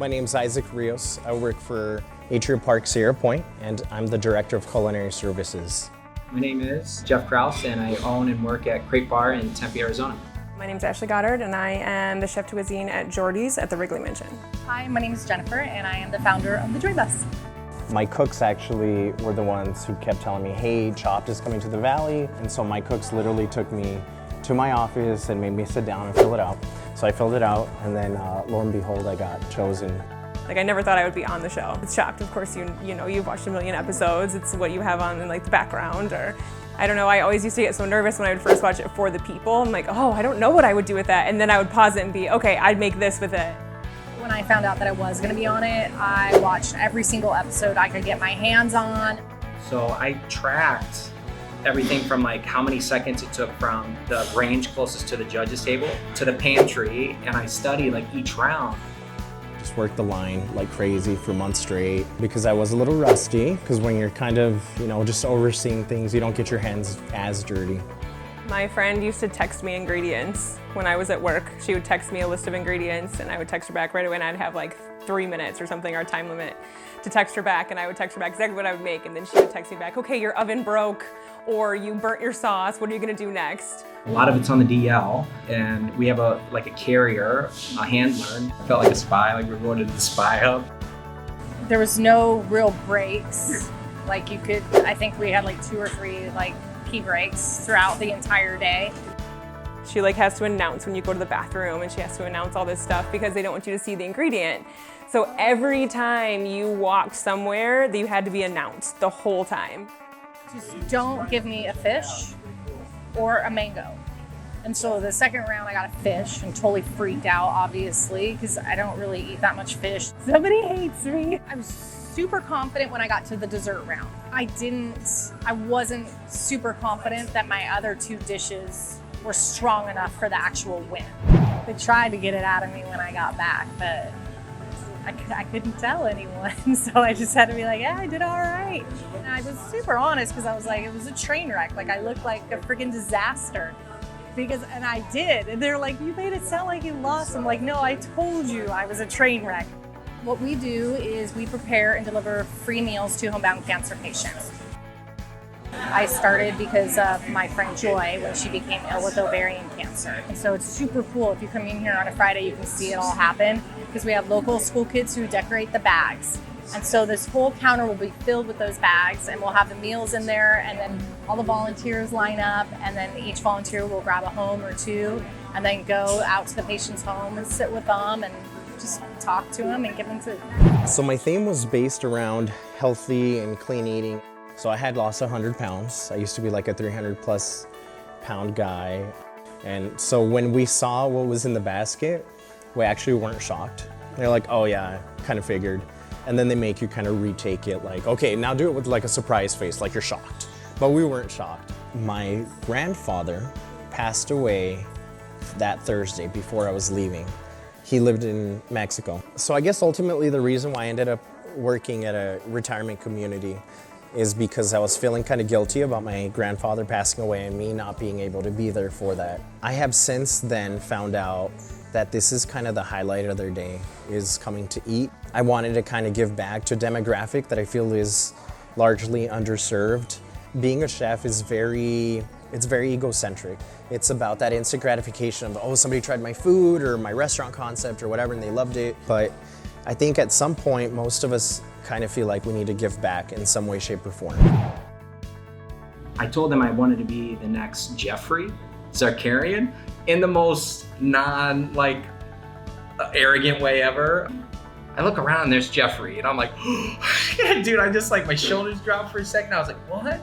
My name's Rios. I work for Atria Park, Sierra Pointe, and I'm the Director of Culinary Services. My name is Jeff Kraus, and I own and work at Crepe Bar in Tempe, Arizona. My name is Goddard, and I am the chef de cuisine at Georgie's at the Wrigley Mansion. Hi, my name is Jennifer, and I am the founder of the Joy Bus. My cooks actually were the ones who kept telling me, hey, Chopped is coming to the Valley. And so my cooks literally took me to my office and made me sit down and fill it out. So I filled it out, and then lo and behold, I got chosen. Like, I never thought I would be on the show. It's Chopped, of course, you know, you've watched a million episodes. It's what you have on in like the background, or I don't know, I always used to get so nervous when I would first watch it for the people. I'm like, oh, I don't know what I would do with that. And then I would pause it and be, okay, I'd make this with it. When I found out that I was gonna be on it, I watched every single episode I could get my hands on. So I tracked everything from like how many seconds it took from the range closest to the judges table to the pantry, and I studied like each round. Just worked the line like crazy for months straight because I was a little rusty, because when you're kind of, you know, just overseeing things, you don't get your hands as dirty. My friend used to text me ingredients when I was at work. She would text me a list of ingredients and I would text her back right away, and I'd have like 3 minutes or something, our time limit, to text her back, and I would text her back exactly what I would make, and then she would text me back, okay, your oven broke, or you burnt your sauce, what are you gonna do next? A lot of it's on the DL, and we have a carrier, a handler. I felt like a spy, like we were going to the spy hub. There was no real breaks. Like I think we had like 2 or 3 like pee breaks throughout the entire day. She like has to announce when you go to the bathroom, and she has to announce all this stuff because they don't want you to see the ingredient. So every time you walked somewhere, you had to be announced the whole time. Just don't give me a fish or a mango. And so the second round I got a fish and totally freaked out, obviously, because I don't really eat that much fish. Somebody hates me. I was super confident when I got to the dessert round. I wasn't super confident that my other 2 dishes were strong enough for the actual win. They tried to get it out of me when I got back, but I couldn't tell anyone, so I just had to be like, yeah, I did all right. And I was super honest because I was like, it was a train wreck. Like, I looked like a freaking disaster. And I did. And they're like, you made it sound like you lost. I'm like, no, I told you I was a train wreck. What we do is we prepare and deliver free meals to homebound cancer patients. I started because of my friend Joy when she became ill with ovarian cancer. And so it's super cool. If you come in here on a Friday, you can see it all happen because we have local school kids who decorate the bags. And so this whole counter will be filled with those bags, and we'll have the meals in there, and then all the volunteers line up, and then each volunteer will grab a home or 2 and then go out to the patient's home and sit with them and just talk to them and give them food. So my theme was based around healthy and clean eating. So I had lost 100 pounds. I used to be like a 300+ pound guy. And so when we saw what was in the basket, we actually weren't shocked. They're like, oh yeah, I kind of figured. And then they make you kind of retake it like, okay, now do it with like a surprise face, like you're shocked. But we weren't shocked. My grandfather passed away that Thursday before I was leaving. He lived in Mexico. So I guess ultimately the reason why I ended up working at a retirement community is because I was feeling kind of guilty about my grandfather passing away and me not being able to be there for that. I have since then found out that this is kind of the highlight of their day, is coming to eat. I wanted to kind of give back to a demographic that I feel is largely underserved. Being a chef is very egocentric. It's about that instant gratification of, oh, somebody tried my food or my restaurant concept or whatever and they loved it. But I think at some point, most of us kind of feel like we need to give back in some way, shape, or form. I told them I wanted to be the next Jeffrey Zakarian in the most arrogant way ever. I look around and there's Jeffrey and I'm like, dude, I just my shoulders dropped for a second. I was like, what?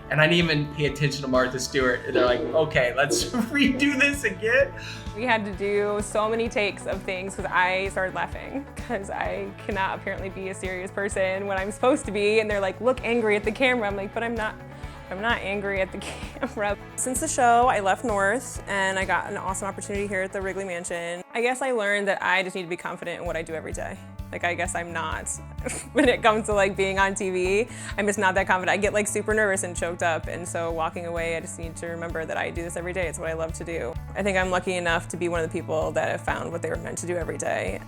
And I didn't even pay attention to Martha Stewart. And they're like, okay, let's redo this again. We had to do so many takes of things because I started laughing because I cannot apparently be a serious person when I'm supposed to be. And they're like, look angry at the camera. I'm like, but I'm not angry at the camera. Since the show, I left North and I got an awesome opportunity here at the Wrigley Mansion. I guess I learned that I just need to be confident in what I do every day. I guess I'm not, when it comes to being on TV, I'm just not that confident. I get super nervous and choked up, and so walking away, I just need to remember that I do this every day. It's what I love to do. I think I'm lucky enough to be one of the people that have found what they were meant to do every day.